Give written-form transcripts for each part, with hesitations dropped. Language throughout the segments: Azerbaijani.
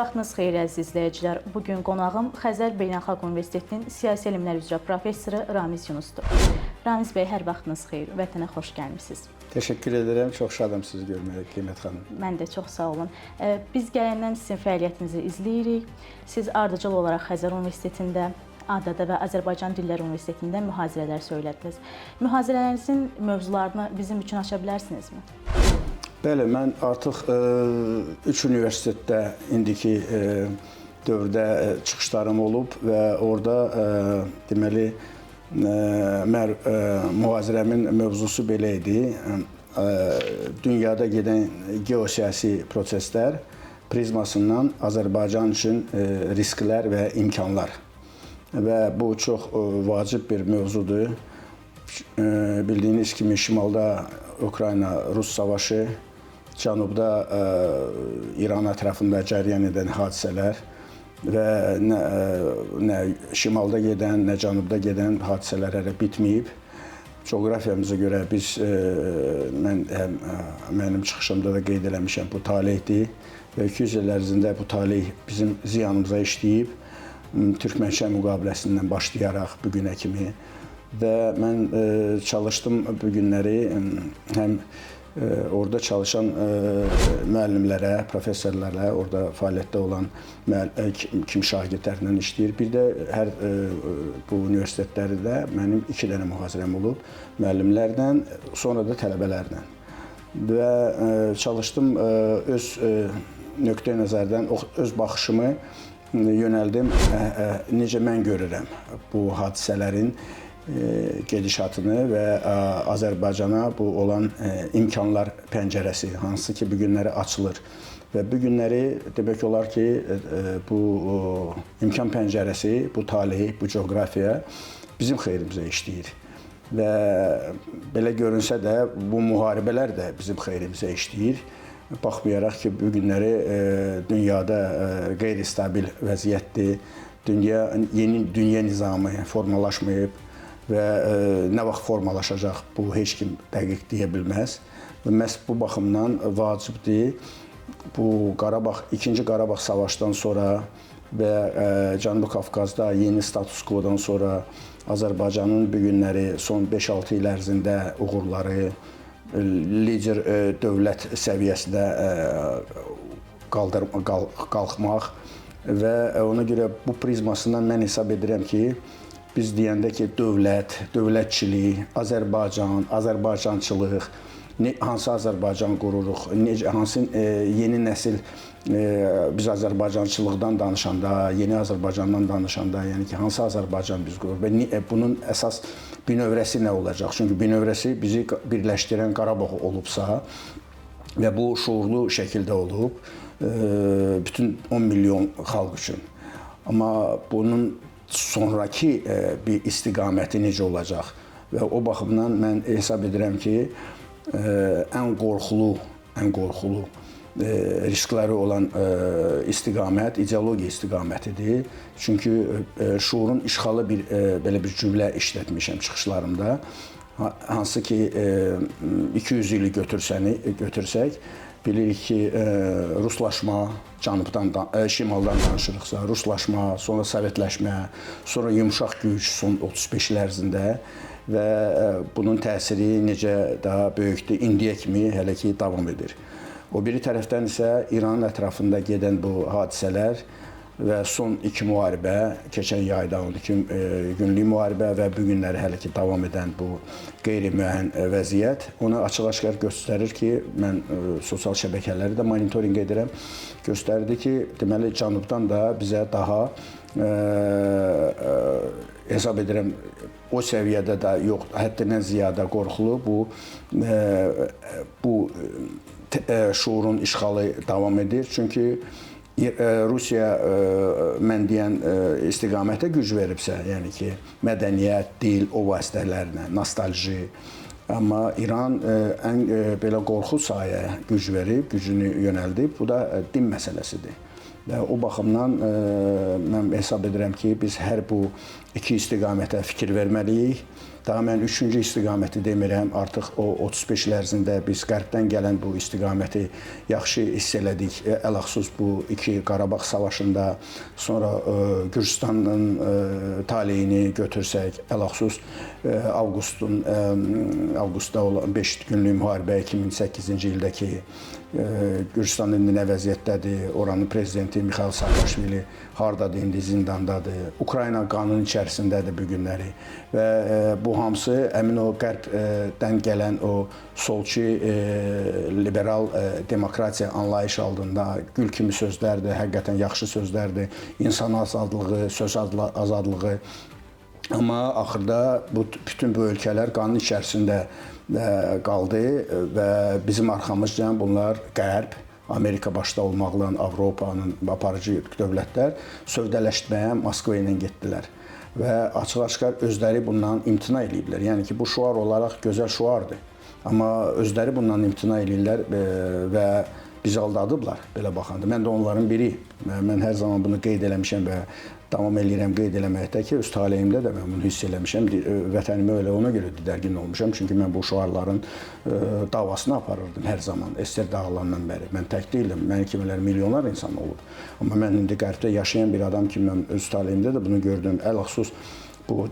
Vaxtınız xeyir əziz izləyicilər. Bugün qonağım Xəzər Beynəlxalq Universitetinin Siyasi Elmlər üzrə professoru Ramiz Yunusdur. Ramiz bəy, hər vaxtınız xeyir, vətənə xoş gəlmisiniz. Təşəkkür edirəm, çox şadam sizi görməyə, Qiymət xanım. Mən də çox sağ olun. Biz gələndən sizin fəaliyyətinizi izləyirik. Siz ardıcıl olaraq Xəzər Universitetində, ADAD və Azərbaycan Dillər Universitetində mühazirələr söylədiniz. Mühazirələrinizin mövzularını bizim üçün aça bilərsinizmi? Bəli, mən artıq 3 universitetdə indiki dövrdə çıxışlarım olub və orada deməli mühazirəmin mövzusu belə idi. Dünyada gedən geosiyasi proseslər prizmasından Azərbaycan üçün risklər və imkanlar. Və bu çox vacib bir mövzudur. Bildiyiniz kimi şimalda Ukrayna-Rus savaşı, cənubda İran ətrafında cərəyan edən hadisələr və nə şimalda gedən, nə cənubda gedən hadisələr hələ bitməyib. Coğrafiyamıza görə biz, mənim çıxışımda da qeyd eləmişəm, bu talihdir və 200 il ərzində bu talih bizim ziyanımıza işləyib. Türk-Mənşə müqaviləsindən başlayaraq bu günə kimi və mən çalışdım bu günləri həm orada çalışan müəllimlərə, professorlara, orada fəaliyyətdə olan kim şagirdlərlə işləyir. Bir də hər bu universitetlərdə mənim 2 dənə mühazirəm olub, müəllimlərlə, sonra da tələbələrlə. Və çalışdım öz nöqteyi nəzərdən, öz baxışımı yönəldim, necə mən görürəm bu hadisələrin gedişatını və Azərbaycana bu olan imkanlar pəncərəsi, hansı ki, bu günləri açılır. Və bu günləri demək olar ki, bu imkan pəncərəsi, bu talih, bu coğrafiya bizim xeyrimizə işləyir. Və belə görünsə də, bu müharibələr də bizim xeyrimizə işləyir. Baxmayaraq ki, bu günləri dünyada qeyri-stabil vəziyyətdir, yeni dünya nizamı formalaşmayıb və nə vaxt formalaşacaq, bu heç kim dəqiq deyə bilməz. Və məhz bu baxımdan vacibdir, bu İkinci Qarabağ savaşdan sonra və Cənubi Qafqazda yeni status quodan sonra Azərbaycanın bu günləri son 5-6 il ərzində uğurları, lider dövlət səviyyəsində qalxmaq və ona görə bu prizmasından mən hesab edirəm ki, biz deyəndə ki, dövlətçilik, Azərbaycan, Azərbaycançılıq, hansı Azərbaycan qururuq, hansı yeni nəsil biz Azərbaycançılıqdan danışanda, yeni Azərbaycandan danışanda, yəni ki, hansı Azərbaycan biz qururuq və bunun əsas binövrəsi nə olacaq? Çünki binövrəsi bizi birləşdirən Qarabağ olubsa və bu şuurlu şəkildə olub bütün 10 milyon xalq üçün. Amma bunun sonraki bir istiqaməti necə olacaq? Və o baxımdan mən hesab edirəm ki, ən qorxulu riskləri olan istiqamət ideologiya istiqamətidir. Çünki şuurun işğalı belə bir cümlə işlətmişəm çıxışlarımda. Hansı ki, 200 ili götürsək, bilirik ki, ruslaşma, şimaldan danışırıqsa, ruslaşma, sonra sovetləşmə, sonra yumşaq güc son 35 il ərzində və bunun təsiri necə daha böyükdür, indiyə kimi hələ ki davam edir. O biri tərəfdən isə İranın ətrafında gedən bu hadisələr və son 2 müharibə, keçən yayda 12 günlük müharibə və bu günləri hələ ki davam edən bu qeyri-müəyyən vəziyyət onu açıq-aşkar göstərir ki, mən sosial şəbəkələri də monitorinq edirəm, göstərdi ki, deməli cənubdan da bizə daha hesab edirəm, o səviyyədə də yox, həddindən ziyadə qorxulu bu şuurun işğalı davam edir. Çünki Rusiya mən deyən istiqamətə güc veribsə, yəni ki, mədəniyyət, dil, o vasitələrlə, nostalji. Amma İran ən belə qorxu sahəyə güc verib, gücünü yönəldib. Bu da din məsələsidir. Və o baxımdan mən hesab edirəm ki, biz hər bu iki istiqamətə fikir verməliyik Daha mən üçüncü istiqaməti demirəm, artıq o 35 il ərzində biz qərbdən gələn bu istiqaməti yaxşı hiss elədik. Ələxüsus bu iki Qarabağ savaşında, sonra Gürcüstanın taleyini götürsək, ələxüsus avqustda olan 5 günlük müharibə 2008-ci ildəki Gürcüstan indi nə vəziyyətdədir, oranın prezidenti Mixail Saakashvili hardadır, indi zindandadır. Ukrayna qanun içərisindədir bu günləri və bu hamısı əmin o qərbdən gələn o solçu liberal demokratiya anlayış altında gül kimi sözlərdir, həqiqətən yaxşı sözlərdir, insan azadlığı, söz azadlığı. Amma axırda bütün bu ölkələr qanun içərisində qaldı və bizim arxamızca bunlar Qərb, Amerika başda olmaqla Avropanın aparıcı dövlətlər sövdələşməyə Moskva ilə getdilər və açıq-aşkar özləri bundan imtina ediblər. Yəni ki, bu şüar olaraq gözəl şüardır. Amma özləri bundan imtina edirlər və bizi aldadıblar belə baxanda. Mən də onların biri. Mən hər zaman bunu qeyd eləmişəm və davam edirəm qeyd eləməkdə ki, öz taleyimdə də mən bunu hiss eləmişəm. Vətənimə elə ona görə didərgin olmuşam. Çünki mən bu şüarların davasını aparırdım hər zaman. SSR dağılandan bəri. Mən tək deyildim. Mənim kimilər milyonlar insan olub. Amma mən indi qərbdə yaşayan bir adam kimi mən öz taleyimdə də bunu gördüm. Ələxüsus bu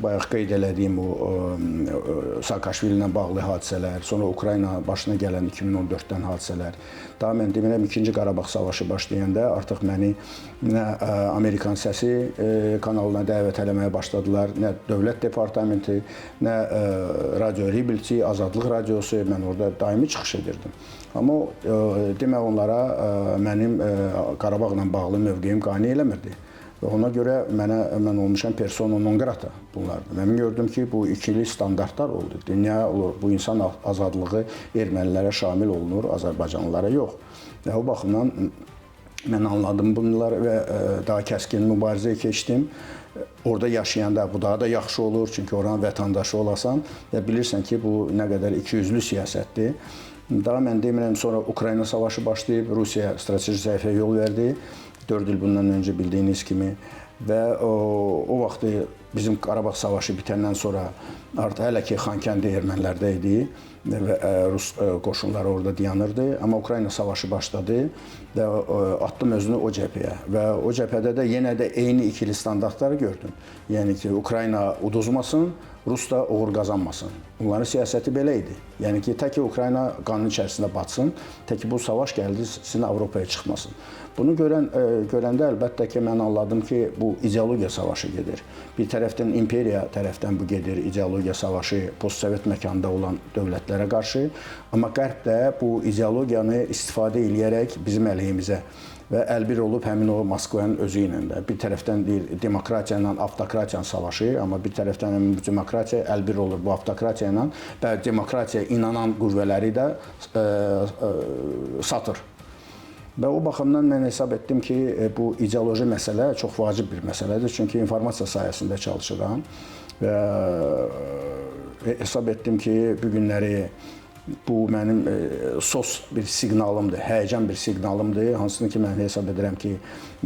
bayaq qeyd elədiyim o Saakashvili ilə bağlı hadisələr, sonra Ukrayna başına gələn 2014-dən hadisələr. Daha mən demirəm, 2-ci Qarabağ savaşı başlayanda artıq məni nə Amerikan Səsi kanalına dəvət eləməyə başladılar, nə Dövlət Departamenti, nə Radio Rebelçi, Azadlıq Radiosu, mən orada daimi çıxış edirdim. Amma demək onlara mənim Qarabağla bağlı mövqeyim qane eləmirdi. Və ona görə mən olmuşam persona non grata bunlardır. Mən gördüm ki, bu ikili standartlar oldu. Dünya olur, bu insan azadlığı ermənilərə şamil olunur, Azərbaycanlılara yox. Və o baxımdan mən anladım bunları və daha kəskin mübarizəyə keçdim. Orada yaşayanda bu daha da yaxşı olur, çünki oranın vətəndaşı olasan və bilirsən ki, bu nə qədər ikiyüzlü siyasətdir. Daha mən demirəm, sonra Ukrayna savaşı başlayıb, Rusiya strateji zəifə yol verdi. 4 il bundan öncə bildiyiniz kimi və o vaxtı bizim Qarabağ savaşı bitəndən sonra artıq hələ ki Xankəndi ermənilərdə idi və Rus qoşunları orada dayanırdı. Amma Ukrayna savaşı başladı və atdım özünü o cəbhəyə və o cəbhədə də yenə də eyni ikili standartları gördüm. Yəni ki, Ukrayna uduzmasın, Rus da uğur qazanmasın. Bunların siyasəti belə idi. Yəni ki, tək ki Ukrayna qanun içərisində batsın, tək ki bu savaş gəldi, sizin Avropaya çıxmasın. Bunu görəndə əlbəttə ki, mən anladım ki, bu ideologiya savaşı gedir. Bir tərəfdən imperiya tərəfdən bu gedir, ideologiya savaşı postsovet məkanında olan dövlətlərə qarşı. Amma Qərb də bu ideologiyanı istifadə edərək bizim əleyhimizə və əlbir olub həmin o Moskvanın özü ilə də. Bir tərəfdən deyir, demokratiya ilə avtokratiyanın savaşı, amma bir tərəfdən həmin demokratiya əlbir olur bu avtokratiya ilə və demokratiyaya inanan qüvvələri də satır. Və o baxımdan mən hesab etdim ki, bu ideoloji məsələ çox vacib bir məsələdir. Çünki informasiya sayəsində çalışıram və hesab etdim ki, bu günləri bu mənim sos bir siqnalımdır, həyəcan bir siqnalımdır. Hansını ki, mən hesab edirəm ki,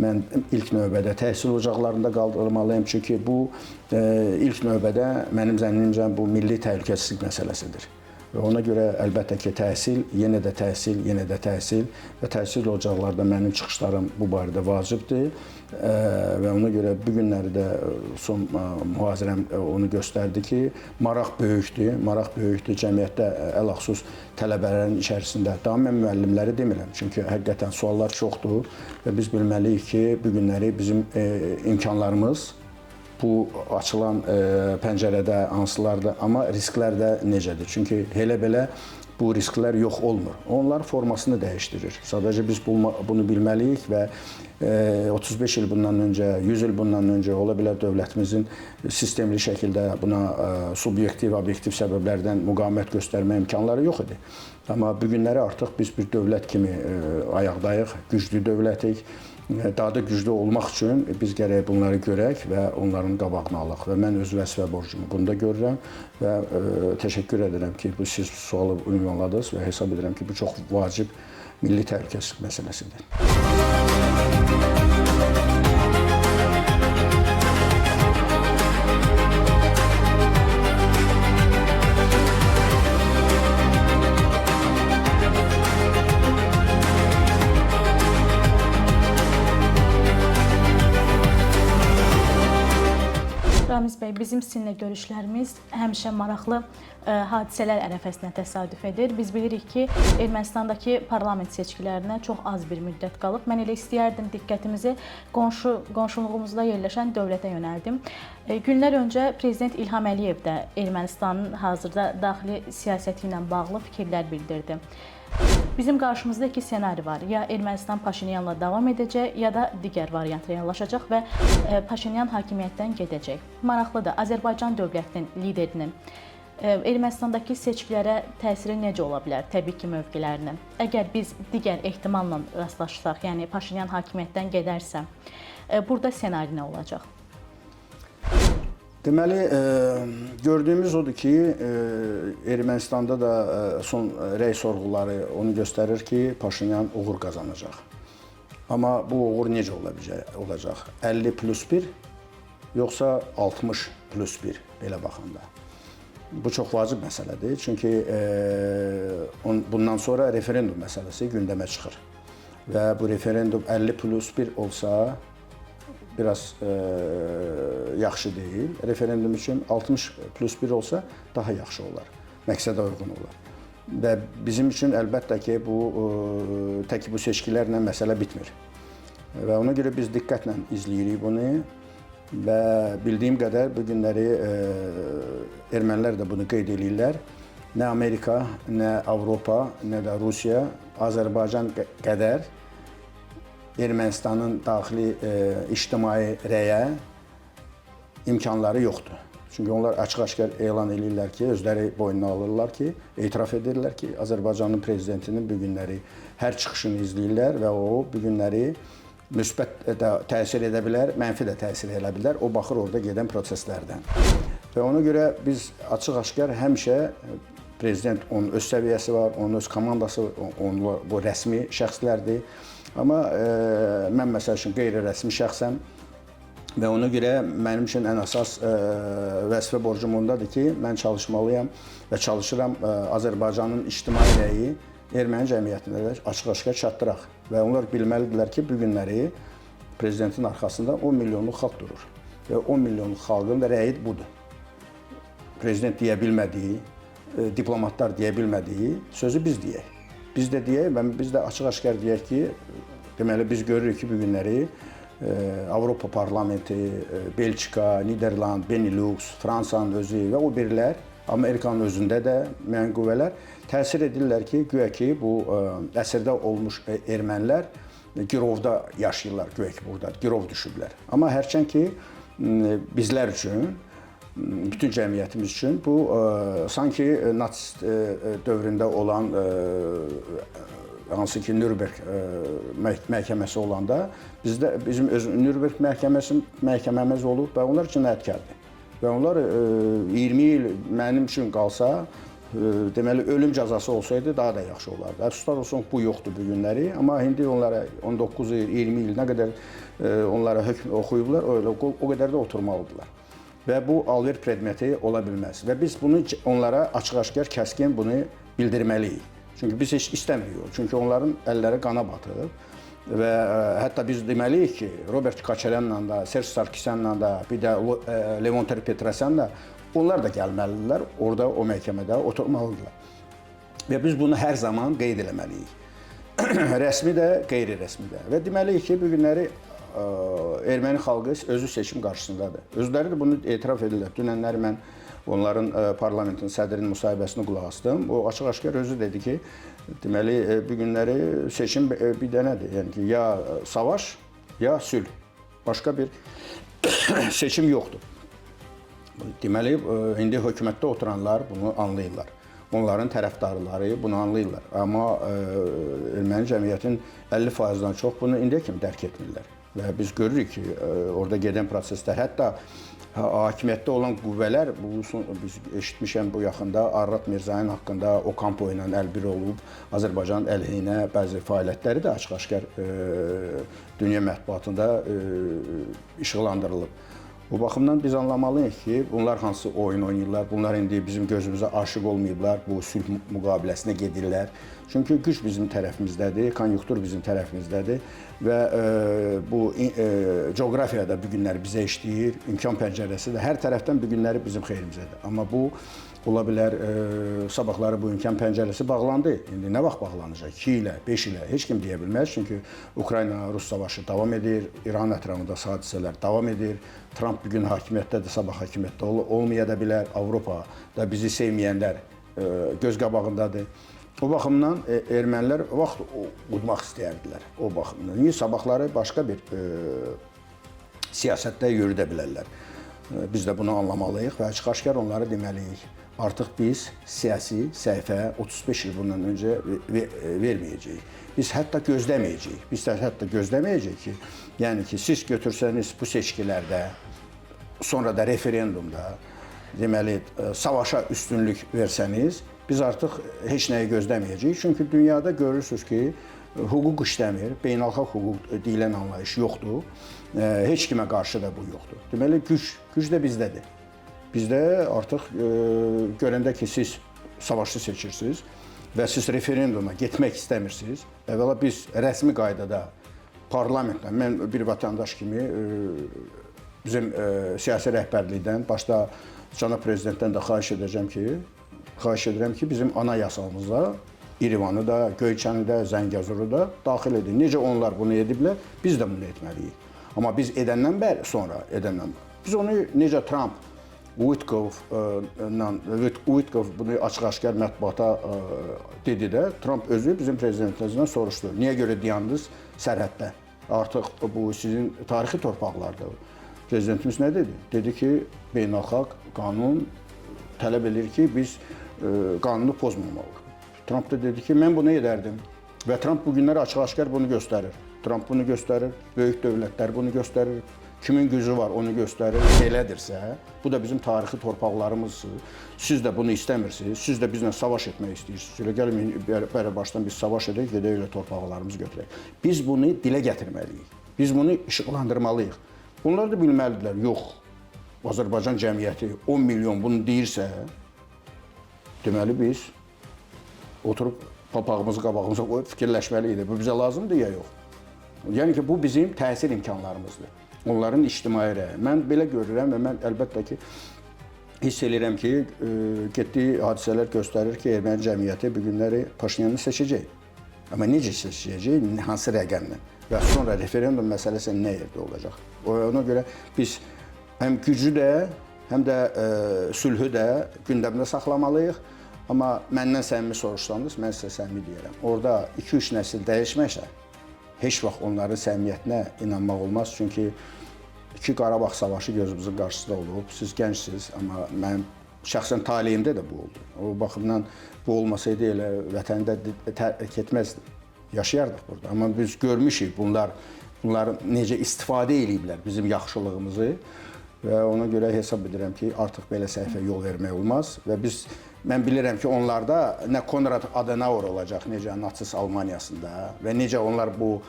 mən ilk növbədə təhsil ocaqlarında qaldırmalıyım. Çünki bu ilk növbədə mənim zənnimcə bu milli təhlükəsizlik məsələsidir. Və ona görə əlbəttə ki, təhsil, yenə də təhsil, yenə də təhsil və təhsil ocaqlarında mənim çıxışlarım bu barədə vacibdir və ona görə bu günləri də son mühazirəm onu göstərdi ki, maraq böyükdür, cəmiyyətdə ələxüsus tələbələrin içərisində. Daha mən müəllimləri demirəm, çünki həqiqətən suallar çoxdur və biz bilməliyik ki, bu günləri bizim imkanlarımız bu açılan pəncərədə hansılardır, amma risklər də necədir? Çünki elə-belə bu risklər yox olmur. Onlar formasını dəyişdirir. Sadəcə biz bunu bilməliyik və 35 il bundan öncə, 100 il bundan öncə ola bilər dövlətimizin sistemli şəkildə buna subyektiv, obyektiv səbəblərdən müqavimət göstərmə imkanları yox idi. Amma bu günləri artıq biz bir dövlət kimi ayaqdayıq, güclü dövlətik. Daha da güclü olmaq üçün biz gərək bunları görək və onların qabağını alaq. Və mən öz vəzifə borcumu bunda görürəm və təşəkkür edirəm ki, bu siz sualı ünvanladınız və hesab edirəm ki, bu çox vacib milli təhlükəsizlik məsələsidir. bizim sizinlə görüşlərimiz həmişə maraqlı hadisələr ərəfəsində təsadüf edir. Biz bilirik ki, Ermənistandakı parlament seçkilərinə çox az bir müddət qalıb. Mən elə istəyərdim diqqətimizi qonşuluğumuzda yerləşən dövlətə yönəldim. Günlər öncə Prezident İlham Əliyev də Ermənistanın hazırda daxili siyasəti ilə bağlı fikirlər bildirdi. Bizim qarşımızda iki ssenari var. Ya Ermənistan Paşinyanla davam edəcək, ya da digər variant reallaşacaq və Paşinyan hakimiyyətdən gedəcək. Maraqlıdır, Azərbaycan dövlətinin liderinin Ermənistandakı seçkilərə təsiri necə ola bilər? Təbii ki, mövqelərinin. Əgər biz digər ehtimalla rastlaşsaq, yəni Paşinyan hakimiyyətdən gedərsə, burada ssenari nə olacaq? Deməli, gördüyümüz odur ki, Ermənistanda da son rəy sorğuları onu göstərir ki, Paşinyan uğur qazanacaq. Amma bu uğur necə olacaq? 50+1 yoxsa 60+1 belə baxanda? Bu çox vacib məsələdir. Çünki bundan sonra referendum məsələsi gündəmə çıxır. Və bu referendum 50+1 olsa, biraz yaxşı deyil. Referendum üçün 60+1 olsa daha yaxşı olar. Məqsədə uyğun olar. Və bizim üçün əlbəttə ki, tək bu seçkilərlə məsələ bitmir. Və ona görə biz diqqətlə izləyirik bunu. Və bildiyim qədər bu günləri ermənilər də bunu qeyd edirlər. Nə Amerika, nə Avropa, nə də Rusiya, Azərbaycan qədər Ermənistanın daxili ictimai rəyə imkanları yoxdur. Çünki onlar açıq-aşkar elan edirlər ki, özləri boynuna alırlar ki, etiraf edirlər ki, Azərbaycanın prezidentinin bu günləri hər çıxışını izləyirlər və o bu günləri müsbət də təsir edə bilər, mənfi də təsir edə bilər. O baxır orada gedən proseslərdən. Və ona görə biz açıq-aşkar həmişə prezident onun öz səviyyəsi var, onun öz komandası, bu rəsmi şəxslərdir. Amma mən məsəl üçün qeyri-rəsmi şəxsəm və ona görə mənim üçün ən əsas vəzifə borcum ondadır ki, mən çalışmalıyam və çalışıram Azərbaycanın ictimai rəyi erməni cəmiyyətinə də açıq-aşkar çatdıraq. Və onlar bilməlidirlər ki, bu günləri prezidentin arxasında 10 milyonluq xalq durur. Və 10 milyonluq xalqın da rəyi budur. Prezident deyə bilmədiyi, diplomatlar deyə bilmədiyi sözü biz deyək. Biz də deyək və biz də açıq-aşkar deyək ki, deməli biz görürük ki, bu günləri Avropa Parlamenti, Belçika, Niderland, Benelux, Fransanın özü və o birlər, Amerikanın özündə də müəyyən qüvvələr təsir edirlər ki, güya ki, bu əsrdə olmuş ermənilər girovda yaşayırlar, güya ki, burada girov düşüblər. Amma hərçənd ki, bizlər üçün, bütün cəmiyyətimiz üçün bu sanki natsist dövründə olan hansı ki Nürnberg məhkəməsi olanda bizim öz Nürnberg məhkəməmiz olub və onlar cinayətkardır. Və onlar 20 il mənim üçün qalsa, deməli ölüm cəzası olsaydı daha da yaxşı olardı. Əfsuslar olsun bu yoxdur bu günləri, amma indi onlara 19 il, 20 il nə qədər onlara hökm oxuyublar, o qədər də oturmalıdırlar. Və bu alver predmeti ola bilməz. Və biz bunu onlara açıq-aşkar kəskin bunu bildirməliyik. Çünki biz heç istəmirik. Çünki onların əlləri qana batıb. Və hətta biz deməliyik ki, Robert Koçaryanla da, Serj Sarkisyanla da, bir də Levon Ter-Petrosyanla onlar da gəlməlidirlər, orada o məhkəmədə oturmalıdırlar. Və biz bunu hər zaman qeyd eləməliyik. Rəsmi də, qeyri-rəsmi də. Və deməliyik ki, bu günləri erməni xalqı özü seçim qarşısındadır. Özləri də bunu etiraf edirlər. Dünənləri mən onların parlamentin sədrinin müsahibəsini qulaq asdım. O açıq-aşkar özü dedi ki, deməli bu günləri seçim bir dənədir. Yəni ki, ya savaş, ya sülh. Başqa bir seçim yoxdur. Deməli, indi hökumətdə oturanlar bunu anlayırlar. Onların tərəfdarları bunu anlayırlar. Amma erməni cəmiyyətin 50%-dan çox bunu indiyə kimi dərk etmirlər. Və biz görürük ki, orada gedən proseslər, hətta hakimiyyətdə olan qüvvələr, biz eşitmişəm bu yaxında Arrat Mirzənin haqqında Okampo ilə əlbir olub, Azərbaycanın əleyhinə bəzi fəaliyyətləri də açıq-aşkar dünya mətbuatında işıqlandırılıb. Bu baxımdan biz anlamalıyıq ki, bunlar hansı oyun oynayırlar, bunlar indi bizim gözümüzə aşıq olmayıblar, bu sülh müqaviləsinə gedirlər. Çünki güc bizim tərəfimizdədir, konjunktur bizim tərəfimizdədir və bu coğrafiyada bu günləri bizə işləyir, imkan pəncərəsi də hər tərəfdən bu günləri bizim xeyrimizədir. Amma bu ola bilər sabahları bu imkan pəncərəsi bağlandı. İndi nə vaxt bağlanacaq? 2 ilə, 5 ilə heç kim deyə bilməz. Çünki Ukrayna-Rus savaşı davam edir, İran ətrafında hadisələr davam edir. Trump bugün hakimiyyətdədir, sabah hakimiyyətdə olmaya da bilər. Avropa da bizi sevməyənlər göz qabağındadır. O baxımdan ermənilər vaxt udmaq istəyərdilər. O baxımdan. Niyə sabahları başqa bir siyasətdə yürüdə bilərlər. Biz də bunu anlamalıyıq və açıq-aşkar onları deməliyik. Artıq biz siyasi səhifə 35 il bundan öncə verməyəcəyik. Biz hətta gözləməyəcəyik. Biz də hətta gözləməyəcəyik ki, yəni ki, siz götürsəniz bu seçkilərdə, sonra da referendumda, deməli, savaşa üstünlük versəniz, biz artıq heç nəyi gözləməyəcəyik. Çünki dünyada görürsünüz ki, hüquq işləmir, beynəlxalq hüquq deyilən anlayış yoxdur. Heç kimə qarşı da bu yoxdur. Deməli, güc də bizdədir. Bizdə artıq görəndə ki, siz savaşçı seçirsiniz və siz referenduma getmək istəmirsiniz, əvvəla biz rəsmi qaydada parlamentdən, mən bir vətəndaş kimi bizim siyasi rəhbərlikdən, başda cənab prezidentdən də xahiş edirəm ki, bizim anayasamıza İrəvanı da, Göyçəni də, Zəngəzuru da daxil edin. Necə onlar bunu ediblər, biz də bunu etməliyik. Amma biz edəndən biz onu necə Trump, Witkov bunu açıq-aşkar mətbuata dedi də, Trump özü bizim prezidentimizdən soruşdu. Niyə görə dayandınız sərhəddə? Artıq bu sizin tarixi torpaqlardır. Prezidentimiz nə dedi? Dedi ki, beynəlxalq qanun tələb edir ki, biz qanunu pozmamalıyıq. Trump da dedi ki, mən bunu edərdim. Və Trump bugünlər açıq-aşkar bunu göstərir. Trump bunu göstərir, böyük dövlətlər bunu göstərir. Kimin gücü var onu göstərir. Belədirsə, bu da bizim tarixi torpaqlarımızdır. Siz də bunu istəmirsiniz, siz də bizlə savaş etmək istəyirsiniz. Elə gəlin, bərə başdan biz savaş edək, gedək elə torpaqlarımızı götürək. Biz bunu dilə gətirməliyik. Biz bunu işıqlandırmalıyıq. Bunlar da bilməlidirlər, yox, Azərbaycan cəmiyyəti 10 milyon bunu deyirsə, deməli biz oturub papağımızı qabağımıza qoyub fikirləşməliyik. Bu bizə lazımdır ya yox. Yəni ki, bu bizim təsir imkanlarımızdır. Onların ictimai rəyi. Mən belə görürəm və mən əlbəttə ki, hiss edirəm ki, getdiyi hadisələr göstərir ki, erməni cəmiyyəti bu günləri Paşinyanı seçəcək. Amma necə seçəcək, hansı rəqəmlə və sonra referendum məsələsi nə yerdə olacaq? Ona görə biz həm gücü də, həm də sülhü də gündəmdə saxlamalıyıq. Amma məndən səmimi soruşsanız, mən sizə səmimi deyərəm. Orada 2-3 nəsil dəyişməksə, heç vaxt onların səmimiyyətinə inanmaq olmaz. Çünki 2 Qarabağ savaşı gözümüzün qarşısında olub. Siz gəncsiniz, amma mənim şəxsən taleyimdə də bu oldu. O baxımdan bu olmasaydı elə vətəndə tərk etməzdim. Yaşayardıq burada. Amma biz görmüşük bunlar necə istifadə ediblər bizim yaxşılığımızı və ona görə hesab edirəm ki, artıq belə səhifə yol vermək olmaz və mən bilirəm ki, onlarda nə Konrad Adenauer olacaq, necə Natsist Almaniyasında və necə onlar bu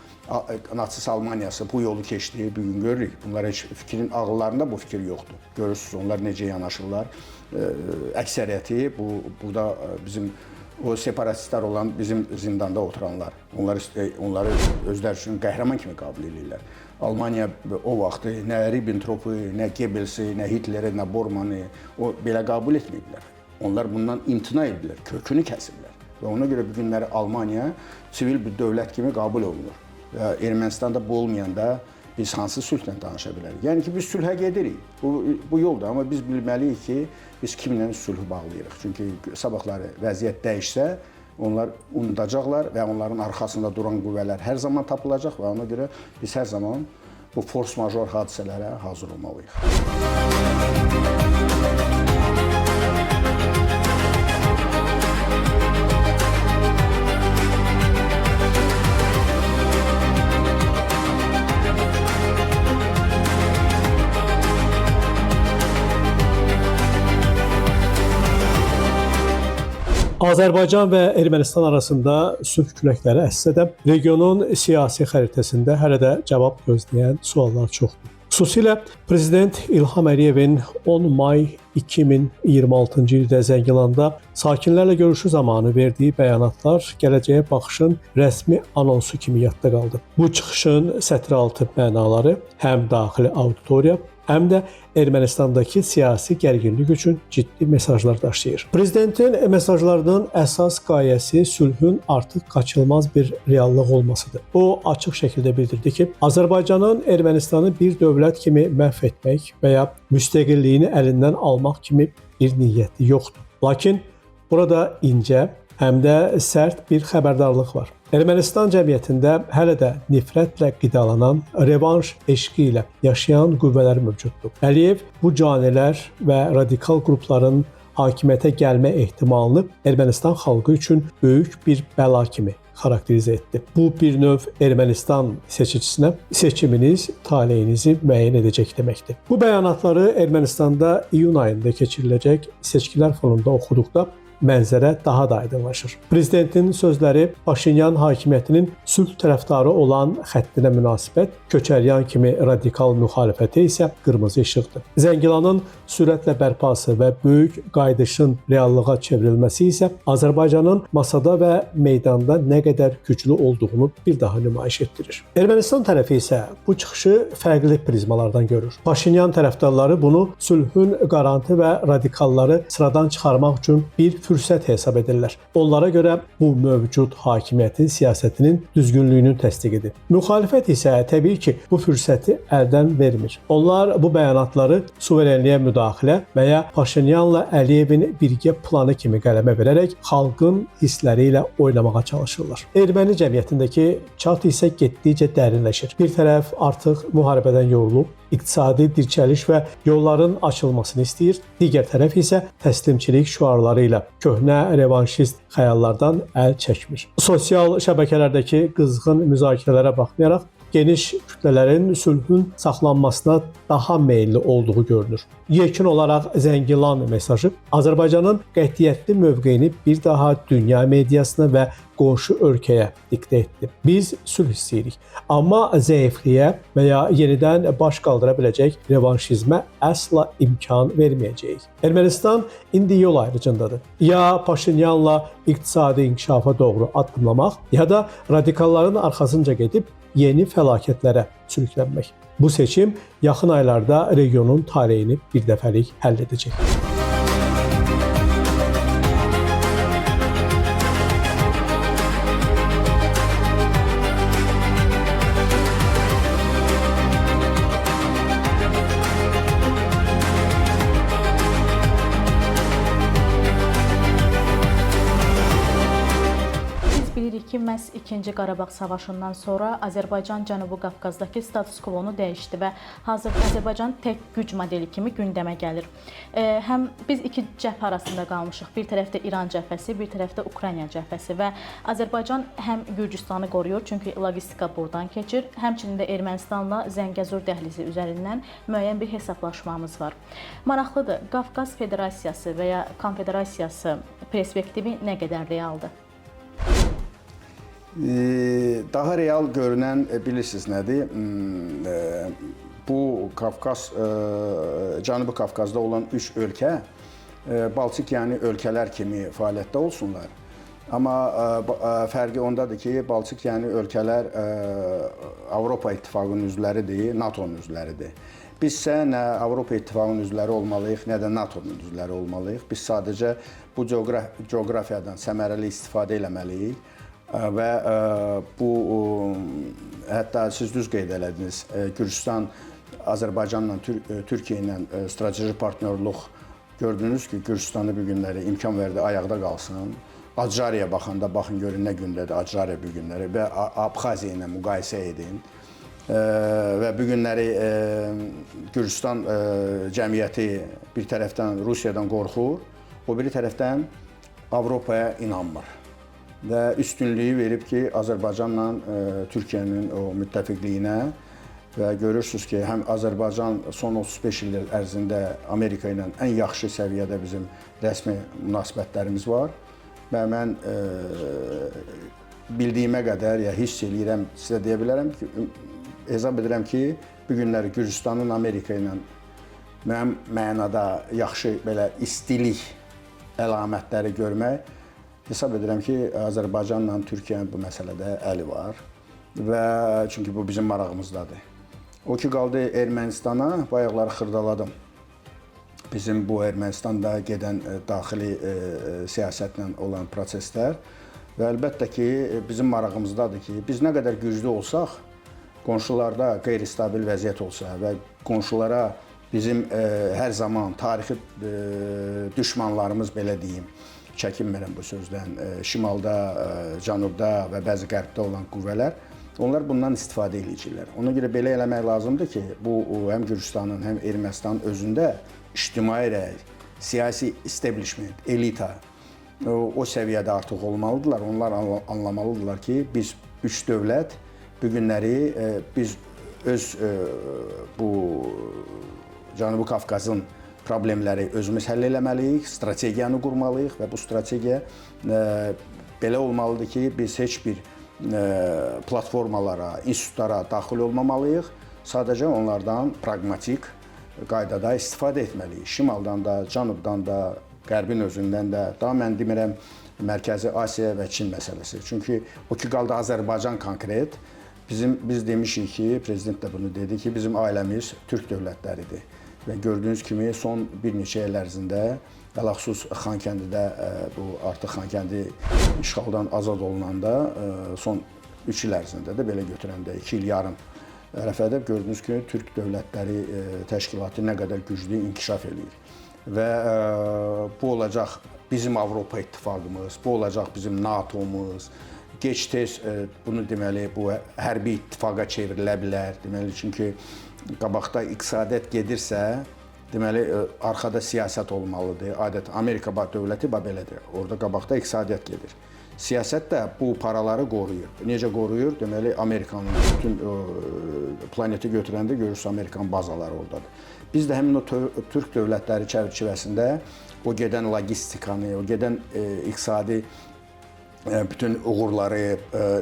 Natsist Almaniyası bu yolu keçdi, bugün görürük. Bunlar heç ağıllarında bu fikir yoxdur. Görürsünüz, onlar necə yanaşırlar. Əksəriyyəti, bu da bizim o separatistlər olan bizim zindanda oturanlar. Onları özləri üçün qəhrəman kimi qəbul edirlər. Almaniya o vaxtı nə Ribbentropu, nə Goebbelsi, nə Hitleri, nə Bormanı belə qəbul etməyiblər. Onlar bundan imtina ediblər, kökünü kəsiblər. Və ona görə bu günləri Almaniya sivil bir dövlət kimi qəbul olunur. Və Ermənistanda bu olmayanda biz hansı sülhlə danışa bilərik? Yəni ki, biz sülhə gedirik. Bu yoldur. Amma biz bilməliyik ki, biz kimlə sülhü bağlayırıq. Çünki sabahları vəziyyət dəyişsə, onlar unudacaqlar və onların arxasında duran qüvvələr hər zaman tapılacaq və ona görə biz hər zaman bu force major hadisələrə hazır olmalıyıq. Azərbaycan və Ermənistan arasında sülh küləkləri əssə də regionun siyasi xəritəsində hələ də cavab gözləyən suallar çoxdur. Xüsusilə Prezident İlham Əliyevin 10 may 2026-cı ildə Zəngilanda sakinlərlə görüşü zamanı verdiyi bəyanatlar gələcəyə baxışın rəsmi anonsu kimi yadda qaldı. Bu çıxışın sətir-altı mənaları həm daxili auditoriya, həm də Ermənistandakı siyasi gərginlik üçün ciddi mesajlar daşıyır. Prezidentin mesajlarının əsas qayəsi sülhün artıq qaçılmaz bir reallıq olmasıdır. O, açıq şəkildə bildirdi ki, Azərbaycanın Ermənistanı bir dövlət kimi məhv etmək və ya müstəqilliyini əlindən almaq kimi bir niyyəti yoxdur. Lakin burada incə, həm də sərt bir xəbərdarlıq var. Ermənistan cəmiyyətində hələ də nifrətlə qidalanan, revanş eşqi ilə yaşayan qüvvələr mövcuddur. Əliyev bu canilər və radikal qrupların hakimiyyətə gəlmə ehtimalını Ermənistan xalqı üçün böyük bir bəla kimi xarakterizə etdi. Bu bir növ Ermənistan seçicisinə seçiminiz taleyinizi müəyyən edəcək deməkdir. Bu bəyanatları Ermənistanda iyun ayında keçiriləcək seçkilər fonunda oxuduqda mənzərə daha da aydınlaşır. Prezidentin sözləri Paşinyan hakimiyyətinin sülh tərəfdarı olan xəttinə münasibət, Köçəryan kimi radikal müxalifətə isə qırmızı işıqdır. Zəngilanın sürətlə bərpası və böyük qaydışın reallığa çevrilməsi isə Azərbaycanın masada və meydanda nə qədər güclü olduğunu bir daha nümayiş etdirir. Ermənistan tərəfi isə bu çıxışı fərqli prizmalardan görür. Paşinyan tərəfdarları bunu sülhün qarantı və radikalları sıradan çıxarmaq üçün bir fürsət hesab edirlər. Onlara görə bu mövcud hakimiyyətin siyasətinin düzgünlüyünü təsdiq edir. Müxalifət isə təbii ki, bu fürsəti əldən vermir. Onlar bu bəyanatları suverenliyə müdaxilə və ya Paşinyanla Əliyevin birgə planı kimi qələmə verərək xalqın hissləri ilə oynamağa çalışırlar. Erməni cəmiyyətindəki çat isə getdikcə dərinləşir. Bir tərəf artıq müharibədən yorulub, iqtisadi dirçəliş və yolların açılmasını istəyir. Digər tərəf isə təslimçilik şüarları ilə köhnə revanşist xəyallardan əl çəkmir. Sosial şəbəkələrdəki qızğın müzakirələrə baxmayaraq, geniş kütlələrin sülhün saxlanmasına daha meyilli olduğu görünür. Yekun olaraq Zəngilan mesajı Azərbaycanın qətiyyətli mövqeyini bir daha dünya mediasına və qonşu ölkəyə diktə etdi. Biz sülh istəyirik, amma zəifliyə və ya yenidən baş qaldıra biləcək revanşizmə əsla imkan verməyəcəyik. Ermənistan indi yol ayrıcındadır. Ya Paşinyanla iqtisadi inkişafa doğru addımlamaq, ya da radikalların arxasınca gedib yeni fəlakətlərə sürüklənmək. Bu seçim yaxın aylarda regionun taleyini bir dəfəlik həll edəcək. Ki, məhz 2-ci Qarabağ savaşından sonra Azərbaycan Cənubi Qafqazdakı status quo-nu dəyişdi və hazırda Azərbaycan tək güc modeli kimi gündəmə gəlir. Həm biz iki cəbhə arasında qalmışıq. Bir tərəfdə İran cəbhəsi, bir tərəfdə Ukrayna cəbhəsi və Azərbaycan həm Gürcüstanı qoruyur, çünki logistika buradan keçir, həmçinin də Ermənistanla Zəngəzur dəhlizi üzərindən müəyyən bir hesablaşmamız var. Maraqlıdır, Qafqaz Federasiyası və ya Konfederasiyası perspektivi nə qədər realdır? Daha real görünən bilirsiniz nədir? Bu Qafqaz, Cənubi Qafqazda olan 3 ölkə Baltik yəni ölkələr kimi fəaliyyətdə olsunlar. Amma fərqi ondadır ki, Baltik yəni ölkələr Avropa İttifaqının üzvləridir, NATO'nun üzvləridir. Bizsə nə Avropa İttifaqının üzvləri olmalıyıq, nə də NATO'nun üzvləri olmalıyıq. Biz sadəcə bu coğrafiyadan səmərəli istifadə eləməliyik. Və bu, hətta siz düz qeyd elədiniz, Gürcüstan Azərbaycanla, Türkiyə ilə strateji partnyorluq gördünüz ki, Gürcüstanı bu günləri imkan verdi, ayaqda qalsın. Acrariya baxanda, baxın görün nə gündədir Acrariya bu günləri və Abxaziya ilə müqayisə edin. Və bu günləri Gürcüstan cəmiyyəti bir tərəfdən Rusiyadan qorxur, o biri tərəfdən Avropaya inanmır. Və üstünlüyü verib ki, Azərbaycanla Türkiyənin o müttəfiqliyinə və görürsünüz ki, həm Azərbaycan son 35 il ərzində Amerika ilə ən yaxşı səviyyədə bizim rəsmi münasibətlərimiz var və mən bildiyimə qədər, ya hiss eləyirəm, sizə deyə bilərəm ki, hesab edirəm ki, bu günləri Gürcüstanın Amerika ilə müəyyən mənada yaxşı belə istilik əlamətləri görmək, hesab edirəm ki, Azərbaycanla Türkiyənin bu məsələdə əli var və çünki bu bizim marağımızdadır. O ki qaldı Ermənistana, bu ayaqları xırdaladım. Bizim bu Ermənistanda gedən daxili siyasətlə olan proseslər və əlbəttə ki, bizim marağımızdadır ki, biz nə qədər güclü olsaq, qonşularda qeyri-stabil vəziyyət olsa və qonşulara bizim hər zaman tarixi düşmanlarımız, belə deyim, çəkinmirəm bu sözdən, şimalda, cənubda və bəzi qərbdə olan qüvvələr, onlar bundan istifadə edəcəklər. Ona görə belə eləmək lazımdır ki, bu həm Gürcüstanın, həm Ermənistanın özündə ictimai rəy, siyasi establishment, elita o səviyyədə artıq olmalıdırlar. Onlar anlamalıdırlar ki, biz üç dövlət bu günləri biz öz bu Cənubi Qafqazın problemləri özümüz həll eləməliyik, strategiyanı qurmalıyıq və bu strategiya belə olmalıdır ki, biz heç bir platformalara, institutlara daxil olmamalıyıq. Sadəcə onlardan praqmatik qaydada istifadə etməliyik. Şimaldan da, cənubdan da, qərbin özündən də, daha mən demirəm Mərkəzi Asiya və Çin məsələsi. Çünki o ki qaldı Azərbaycan konkret, biz demişik ki, prezident də bunu dedi ki, bizim ailəmiz türk dövlətləridir. Və gördüyünüz kimi son bir neçə il ərzində, ələxüsus Xankəndidə, bu artıq Xankəndi işğaldan azad olunanda, son 3 il ərzində də belə götürəndə 2 il yarım ərəfədə gördüyünüz kimi türk dövlətləri təşkilatı nə qədər güclü inkişaf edir. Və bu olacaq bizim Avropa İttifaqımız, bu olacaq bizim NATO-muz. Gec-tez bunu deməli bu hərbi ittifaqa çevrilə bilər. Deməli çünki qabaqda iqtisadiyyat gedirsə, deməli arxada siyasət olmalıdır. Adət Amerika dövləti belədir. Orada qabaqda iqtisadiyyat gedir. Siyasət də bu paraları qoruyur. Necə qoruyur? Deməli Amerikanın bütün planeti götürəndə görürsünüz Amerikan bazaları oradadır. Biz də həmin o türk dövlətləri çərçivəsində o gedən logistikanı, o gedən iqtisadi bütün uğurları,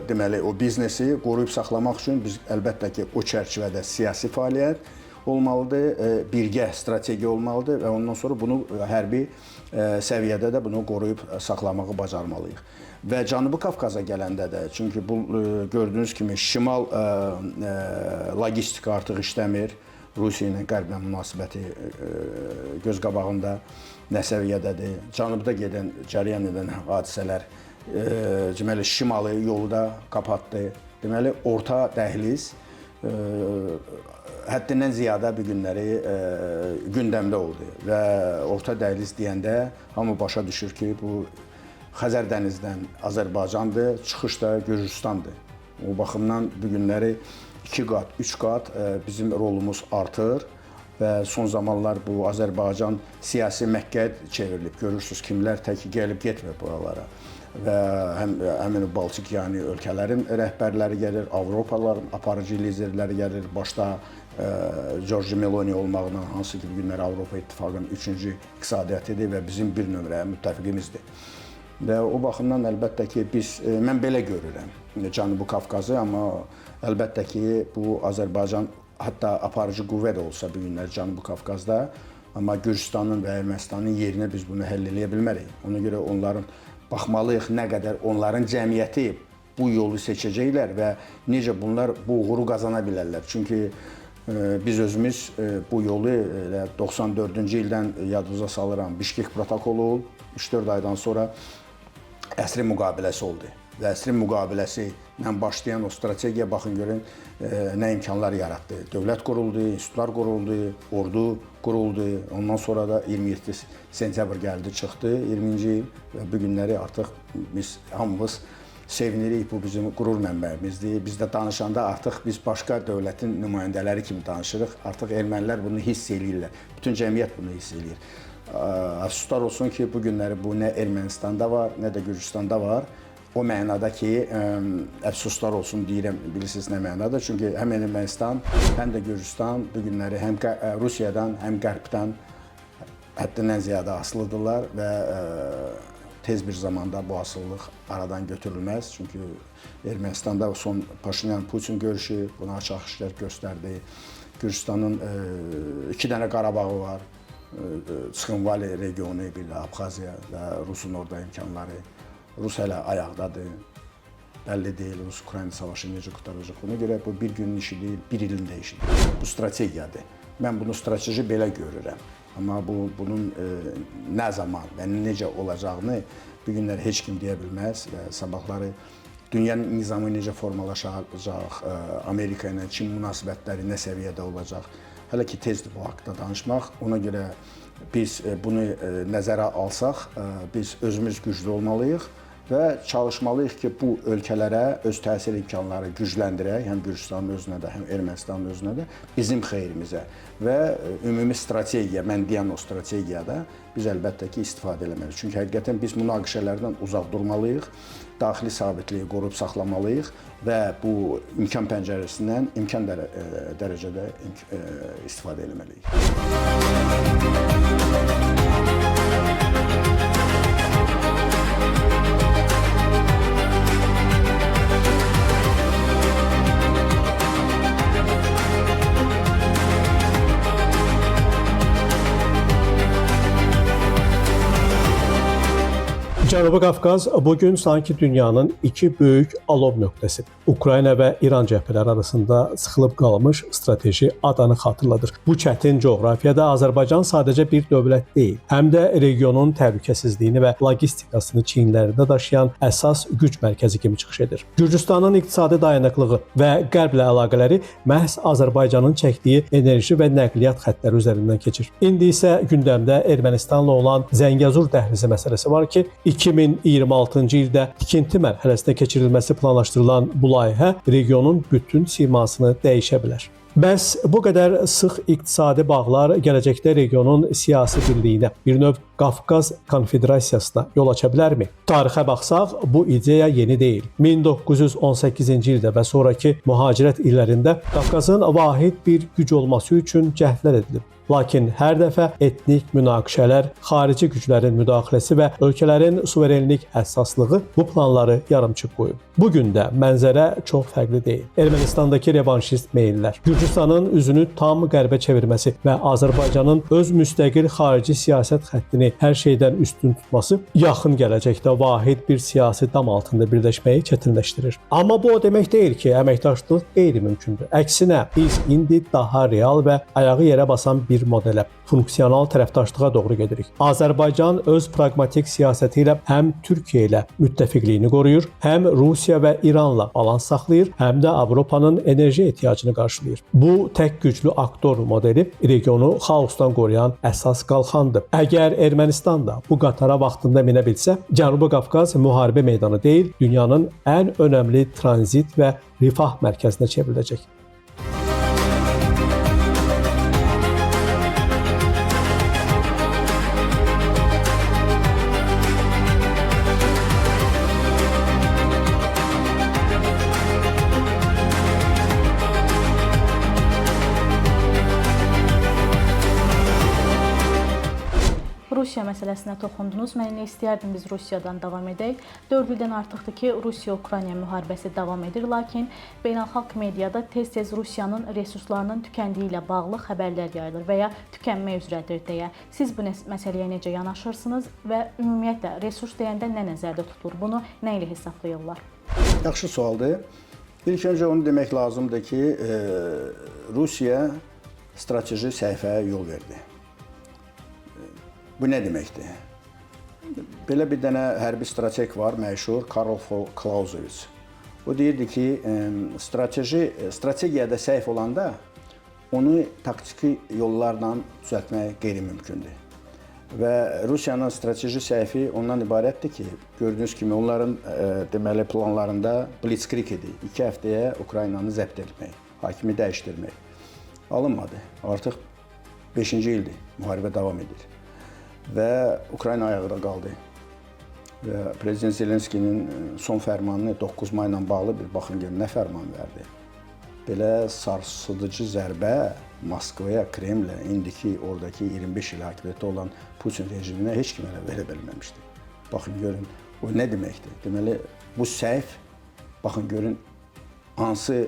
deməli o biznesi qoruyub saxlamaq üçün biz əlbəttə ki, o çərçivədə siyasi fəaliyyət olmalıdır, birgə strategiya olmalıdır və ondan sonra bunu hərbi səviyyədə də bunu qoruyub saxlamağı bacarmalıyıq. Və Cənubi Qafqaza gələndə də, çünki bu gördüyünüz kimi şimal logistika artıq işləmir, Rusiya ilə Qərblə münasibəti göz qabağında nə səviyyədədir, Cənubda gedən, cərəyan edən hadisələr, deməli şimalı yolu da kapatdı, deməli orta dəhliz həddindən ziyadə bu günləri gündəmdə oldu və orta dəhliz deyəndə hamı başa düşür ki, bu Xəzər dənizdən Azərbaycandır, çıxış da Gürcüstandır. O baxımdan bu günləri 2 qat, 3 qat bizim rolumuz artır və son zamanlar bu Azərbaycan siyasi Məkkəyə çevrilib. Görürsünüz kimlər tək gəlib getmir buralara. Və həmin Baltik yəni ölkələrin rəhbərləri gəlir, Avropalıların aparıcı liderləri gəlir, başda Giorgio Meloni olmaqla, hansı ki, bu günlər Avropa İttifaqının 3-cü iqtisadiyyətidir və bizim bir nömrə müttəfiqimizdir. Və o baxımdan əlbəttə ki, mən belə görürəm Cənubi Qafqazı, amma əlbəttə ki, bu Azərbaycan hətta aparıcı qüvvə də olsa bu günlər Cənubi Qafqazda, amma Gürcüstanın və Ermənistanın yerinə biz bunu həll eləyə bilmərik. Ona görə onların baxmalıyıq nə qədər onların cəmiyyəti bu yolu seçəcəklər və necə bunlar bu uğuru qazana bilərlər. Çünki biz özümüz bu yolu 94-cü ildən yadınıza salıram, Bişkek protokolu 3-4 aydan sonra əsrin müqaviləsi oldu. Və əsrin müqaviləsi ilə başlayan o strategiya baxın görün nə imkanlar yaratdı. Dövlət quruldu, institutlar quruldu, ordu quruldu. Ondan sonra da 27 sentyabr gəldi, çıxdı 20-ci il və bu günləri artıq biz hamımız sevinirik. Bu bizim qürur mənbəyimizdir. Biz də danışanda artıq biz başqa dövlətin nümayəndələri kimi danışırıq. Artıq ermənilər bunu hiss eləyirlər. Bütün cəmiyyət bunu hiss eləyir. Əfsuslar olsun ki, bu günləri bu nə Ermənistanda var, nə də Gürcüstanda var. O mənada ki, əfsuslar olsun deyirəm, bilirsiniz nə mənada. Çünki həm Ermənistan, həm də Gürcüstan bu günləri həm Rusiyadan, həm Qərbdən həddindən ziyadə asılıdırlar və tez bir zamanda bu asılılıq aradan götürülməz. Çünki Ermənistanda son Paşinyan-Putin görüşü buna açıq işlər göstərdi. Gürcüstanın 2 dənə Qarabağı var. Çıxınvali regionu, bir də Abxaziya və Rusun orada imkanları. Rus hələ ayaqdadır. Bəlli deyil, Rus-Ukrayna savaşı necə qurtaracaq. Ona görə bu bir günün işi deyil, bir ilin də işi deyil. Bu strategiyadır. Mən bunu strateji belə görürəm. Amma bunun nə zaman və necə olacağını bu günlər heç kim deyə bilməz və sabahları dünyanın nizamı necə formalaşacaq, Amerika ilə Çin münasibətləri nə səviyyədə olacaq. Hələ ki tezdir bu haqqda danışmaq. Ona görə biz bunu nəzərə alsaq, biz özümüz güclü olmalıyıq və çalışmalıyıq ki, bu ölkələrə öz təsir imkanları gücləndirək, həm Gürcüstanın özünə də, həm Ermənistanın özünə də, bizim xeyrimizə və ümumi strategiya, mən deyən o strategiyada biz əlbəttə ki, istifadə etməliyik. Çünki həqiqətən biz münaqişələrdən uzaq durmalıyıq, daxili sabitliyi qoruyub saxlamalıyıq və bu imkan pəncərəsindən imkan dərəcədə istifadə etməliyik. Cənubi Qafqaz bugün sanki dünyanın iki böyük alov nöqtəsi, Ukrayna və İran cəbhələri arasında sıxılıb qalmış strateji adanı xatırladır. Bu çətin coğrafiyada Azərbaycan sadəcə bir dövlət deyil, həm də regionun təhlükəsizliyini və logistikasını çiyinlərində daşıyan əsas güc mərkəzi kimi çıxış edir. Gürcüstanın iqtisadi dayanıqlığı və Qərblə əlaqələri məhz Azərbaycanın çəkdiyi enerji və nəqliyyat xəttləri üzərindən keçir. İndi isə gündəmdə Ermənistanla olan Zəngəzur dəhlizi məsələsi var ki, 2026-cı ildə tikinti mərhələsinə keçirilməsi planlaşdırılan bu layihə regionun bütün simasını dəyişə bilər. Bəs bu qədər sıx iqtisadi bağlar gələcəkdə regionun siyasi birliyinə, bir növ Qafqaz Konfederasiyasına yol aça bilərmi? Tarixə baxsaq, bu ideya yeni deyil. 1918-ci ildə və sonraki mühacirət illərində Qafqazın vahid bir güc olması üçün cəhdlər edilib. Lakin hər dəfə etnik münaqişələr, xarici güclərin müdaxiləsi və ölkələrin suverenlik həssaslığı bu planları yarımçıq qoyub. Bu gün də mənzərə çox fərqli deyil. Ermənistandakı revanşist meyllər, Gürcüstanın üzünü tam qərbə çevirməsi və Azərbaycanın öz müstəqil xarici siyasət xəttini hər şeydən üstün tutması yaxın gələcəkdə vahid bir siyasi dam altında birləşməyi çətinləşdirir. Amma bu o demək deyil ki, əməkdaşlıq qeyri-mümkündür. Əksinə, biz indi daha real və ayağı yerə basan bir modelə, funksional tərəfdaşlığa doğru gedirik. Azərbaycan öz praqmatik siyasəti ilə həm Türkiyə ilə müttəfiqliyini qoruyur, həm Rusiya və İranla balans saxlayır, həm də Avropanın enerji ehtiyacını qarşılayır. Bu tək güclü aktor modeli regionu xaosdan qoruyan əsas qalxandır. Əgər Ermənistan da bu qatara vaxtında minə bilsə, Cənubi Qafqaz müharibə meydanı deyil, dünyanın ən önəmli tranzit və rifah mərkəzinə çevriləcək. Rusiya məsələsinə toxundunuz. Mən elə istəyərdim biz Rusiyadan davam edək. 4 ildən artıqdır ki, Rusiya-Ukrayna müharibəsi davam edir, lakin beynəlxalq mediada tez-tez Rusiyanın resurslarının tükəndiyi ilə bağlı xəbərlər yayılır və ya tükənmə üzrədir deyə. Siz bu məsələyə necə yanaşırsınız və ümumiyyətlə resurs deyəndə nə nəzərdə tutulur? Bunu nə ilə hesablayırlar? Yaxşı sualdır. İlk öncə onu demək lazımdır ki, Rusiya strateji səhifəyə yol verdi. Bu nə deməkdir? Belə bir dənə hərbi strateg var, məşhur Karl von Clausewitz. O deyirdi ki, strategiyada səhv olanda onu taktiki yollarla düzəltmək qeyri-mümkündür. Və Rusiyanın strateji səhvi ondan ibarətdir ki, gördüyünüz kimi onların deməli planlarında blitzkrieg idi. 2 həftəyə Ukraynanı zəbt etmək, hakimi dəyişdirmək. Alınmadı. Artıq 5-ci ildir müharibə davam edir. Və Ukrayna ayaqda qaldı. Və Prezident Zelenskinin son fərmanını 9 may ilə bağlı bir baxın görün nə fərman verdi. Belə sarsıdıcı zərbə Moskvaya, Kremlə, indiki oradakı 25 il hakimiyyətdə olan Putin rejiminə heç kim elə verə bilməmişdi. Baxın görün, o nə deməkdir? Deməli, bu səhv, baxın görün, hansı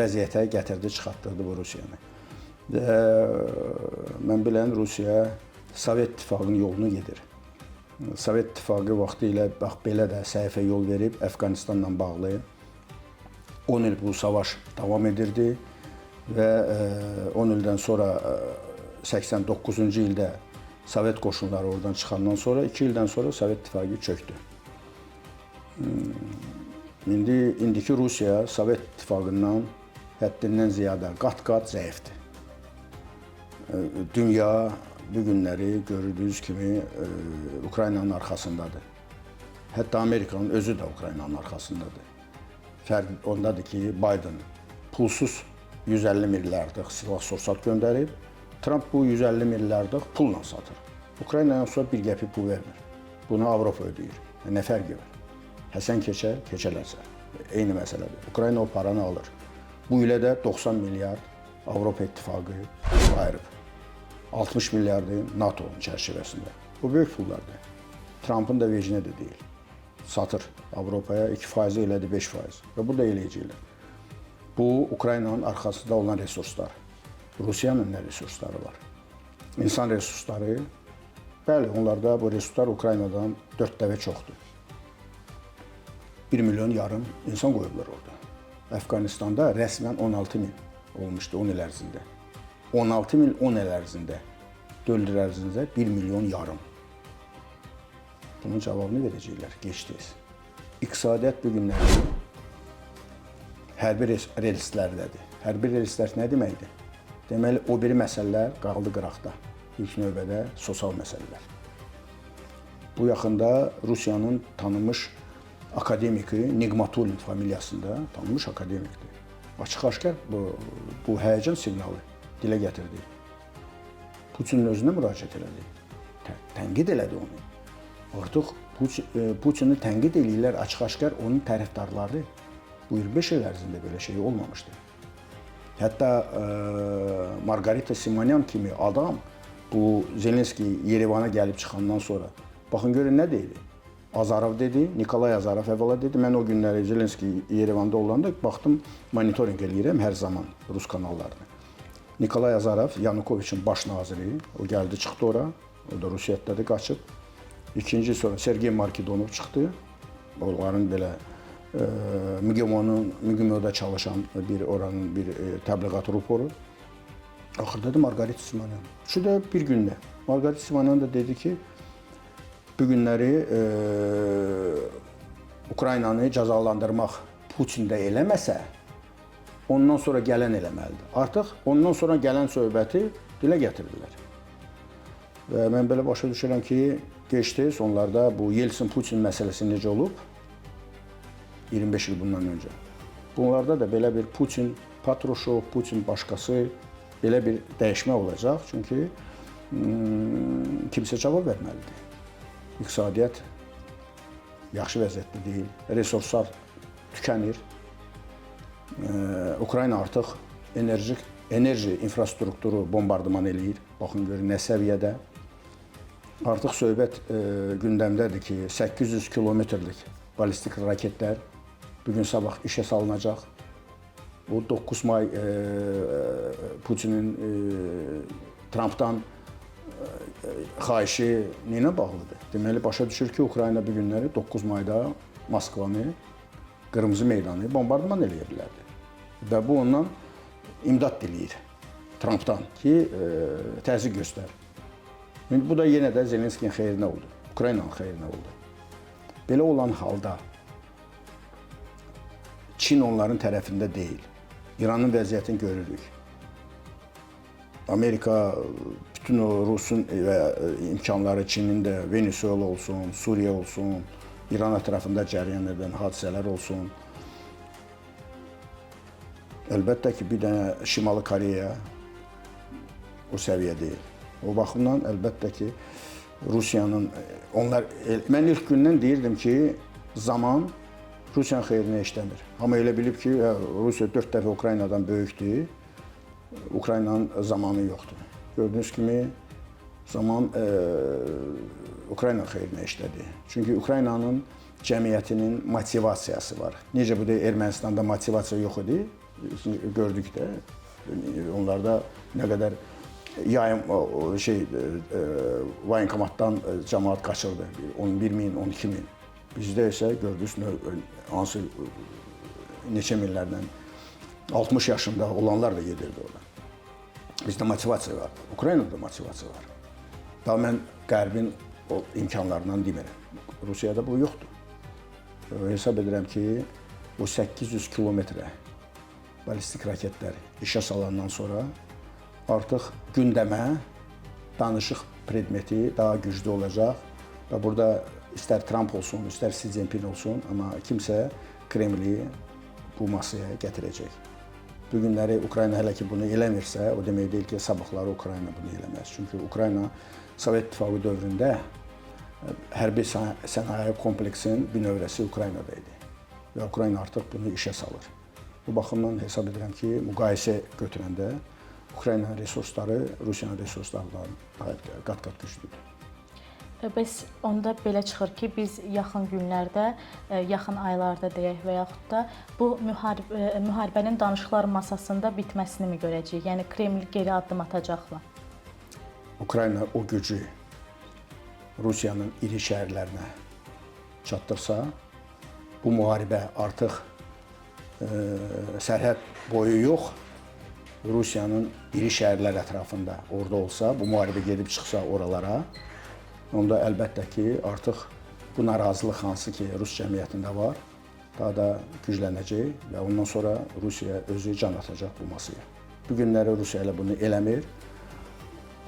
vəziyyətə gətirdi, çıxartdırdı bu Rusiyanı. Və mən bilən Rusiya Sovet İttifaqının yolunu gedir. Sovet İttifaqı vaxtilə bax belə də səhifə yol verib Əfqanistanla bağlı 10 il bu savaş davam edirdi və 10 ildən sonra 89-cu ildə Sovet qoşunları oradan çıxandan sonra 2 ildən sonra Sovet İttifaqı çökdü. İndiki Rusiya Sovet İttifaqından həddindən ziyadə qat-qat zəifdir. Dünya bu günləri gördüyünüz kimi Ukraynanın arxasındadır. Hətta Amerikanın özü də Ukraynanın arxasındadır. Fərq ondadır ki, Biden pulsuz 150 milyardlıq silah-sursat göndərib, Trump bu 150 milyardlıq pulla satır. Ukraynaya sonra bir qəpik pul vermir. Bunu Avropa ödəyir. Nə fərqi var? Həsən keçər, keçələrsə. Eyni məsələdir. Ukrayna o paranı alır. Bu ilə də 90 milyard Avropa İttifaqı ayırıb. 60 milyardı NATO'nun çərçivəsində. Bu böyük pullardır. Trump'ın da vecinə də deyil. Satır Avropaya 2% elədi 5%. Və bu da eləyəcəklər. Bu, Ukraynanın arxasında olan resurslar. Rusiyanın nə resursları var? İnsan resursları, bəli, onlarda bu resurslar Ukraynadan 4 dəvə çoxdur. 1 milyon yarım insan qoyublar orada. Əfqanistanda rəsmən 16 min olmuşdu 10 il ərzində. 16 min 10 il ərzində, 4 il ərzində 1 milyon yarım. Bunun cavabını verəcəklər, gec-tez. İqtisadiyyat bu günləri hərbi relslərdədir. Hərbi relslər nə deməkdir? Deməli, o biri məsələlər qaldı qıraqda. İlk növbədə sosial məsələlər. Bu yaxında Rusiyanın tanınmış akademiki Nigmatulin familiyasında tanınmış akademikdir. Açıq-aşkar bu həyəcan siqnalı dilə gətirdi. Putinin özünə müraciət elədi. Tənqid elədi onu. Artıq Putini tənqid eləyirlər, açıq-aşkar onun tərəfdarları. Bu 25 il ərzində belə şey olmamışdı. Hətta Margarita Simonyan kimi adam bu Zelenski Yerevana gəlib çıxandan sonra baxın görün nə deyildi? Azarov dedi, Nikolay Azarov əvvəla dedi. Mən o günləri Zelenski Yerevanda olanda baxdım, monitorinq eləyirəm hər zaman Rus kanallarını. Nikolay Azarov, Yanukoviçin baş naziri, o gəldi, çıxdı ora. O da Rusiyadıdır, qaçıb. İkinci sonra Sergey Markidonov çıxdı. Onların belə MGMO-da çalışan oranın bir təbliğat ruporu. Axırda da Margarita Simonyan. Şu da bir gündə. Margarita Simonyan da dedi ki, bu günləri Ukraynanı cəzalandırmaq Putin də eləməsə, ondan sonra gələn eləməlidir. Artıq ondan sonra gələn söhbəti dilə gətirirlər. Və mən belə başa düşürəm ki, gec-tez onlarda bu Yeltsin-Putin məsələsi necə olub? 25 il bundan öncə. Bunlarda da belə bir Putin, Patruşov, Putin başqası belə bir dəyişmə olacaq. Çünki kimsə cavab verməlidir. İqtisadiyyat yaxşı vəziyyətdə deyil. Resurslar tükənir. Ukrayna artıq enerji infrastrukturu bombardıman eləyir. Baxın görün nə səviyyədə. Artıq söhbət gündəmdədir ki, 800 kilometrlik ballistik raketlər bugün sabah işə salınacaq. O 9 may Putinin Trumpdan xahişi neyinə bağlıdır? Deməli, başa düşür ki, Ukrayna bu günləri 9 mayda Moskvanı, Qırmızı meydanı bombardıman eləyə bilərdi. Və bu ondan imdad diləyir Trumpdan ki, təzyiq göstər. Bu da yenə də Zelenskinin xeyrinə oldu, Ukraynanın xeyrinə oldu. Belə olan halda Çin onların tərəfində deyil. İranın vəziyyətini görürük. Amerika bütün o Rusun və imkanları Çinin də Venezuela olsun, Suriya olsun, İran ətrafında cərəyan edən hadisələr olsun. Əlbəttə ki, bir dənə Şimali Koreya o səviyyə deyil. O baxımdan əlbəttə ki, Rusiyanın, mən ilk gündən deyirdim ki, zaman Rusiyanın xeyrinə işləmir. Amma elə bilib ki, Rusiya 4 dəfə Ukraynadan böyükdür, Ukraynanın zamanı yoxdur. Gördüyünüz kimi, zaman Ukraynanın xeyrinə işlədi. Çünki Ukraynanın cəmiyyətinin motivasiyası var. Necə bu da Ermənistanda motivasiya yox idi, gördük də. Onlarda nə qədər yayım voyinkomatdan cəmaət qaçırdı. 11 min, 12 min. Bizdə isə gördünüz hansı neçə minlərdən 60 yaşında olanlar da gedirdi orada. Bizdə motivasiya var. Ukraynada motivasiya var. Daha mən Qərbin imkanlarından demirəm. Rusiyada bu yoxdur. Hesab edirəm ki, o 800 kilometrə ballistik raketlər işə salandan sonra artıq gündəmə danışıq predmeti daha güclü olacaq və burada istər Trump olsun, istər Xi Jinping olsun, amma kimsə Kremli bu masaya gətirəcək. Bu günləri Ukrayna hələ ki bunu eləmirsə, o demək deyil ki, sabahları Ukrayna bunu eləməz. Çünki Ukrayna Sovet İttifaqı dövründə hərbi sənaye kompleksin bir növrəsi Ukraynada idi və Ukrayna artıq bunu işə salır. Bu baxımdan hesab edirəm ki, müqayisə götürəndə Ukraynanın resursları Rusiyanın resurslarından qat-qat güclüdür. Bəs onda belə çıxır ki, biz yaxın günlərdə, yaxın aylarda deyək və yaxud da bu müharibənin danışıqlar masasında bitməsini mi görəcəyik? Yəni Kreml geri addım atacaqmı? Ukrayna o gücü Rusiyanın iri şəhərlərinə çatdırsa, bu müharibə artıq sərhəd boyu yox, Rusiyanın iri şəhərlər ətrafında orada olsa, bu müharibə gedib çıxsa oralara, onda əlbəttə ki, artıq bu narazılıq hansı ki, Rus cəmiyyətində var, daha da güclənəcək və ondan sonra Rusiya özü can atacaq bu masaya. Bu günləri Rusiya elə bunu eləmir.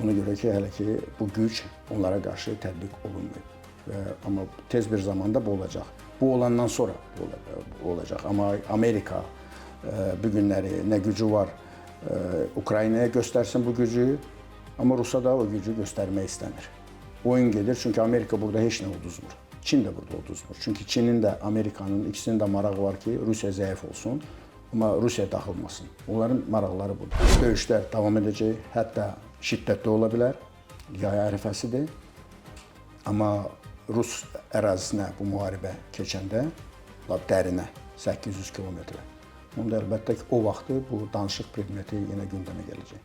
Ona görə ki, hələ ki, bu güc onlara qarşı tətbiq olunmuyor. Amma tez bir zamanda bu olacaq. Bu olandan sonra bu olacaq. Amma Amerika bu günləri nə gücü var, Ukraynaya göstərsin bu gücü, amma Rusiya da o gücü göstərmək istəmir. Oyun gedir, çünki Amerika burada heç nə uduzmur. Çin də burada uduzmur. Çünki Çinin də, Amerikanın ikisinin də marağı var ki, Rusiya zəif olsun, amma Rusiya dağılmasın. Onların maraqları budur. Döyüşlər davam edəcək, hətta şiddətli ola bilər, yay ərəfəsidir. Amma Rus ərazisinə bu müharibə keçəndə, dərinə, 800 kilometrə. Onda əlbəttə ki, o vaxtı bu danışıq predmeti yenə gündəmə gələcək.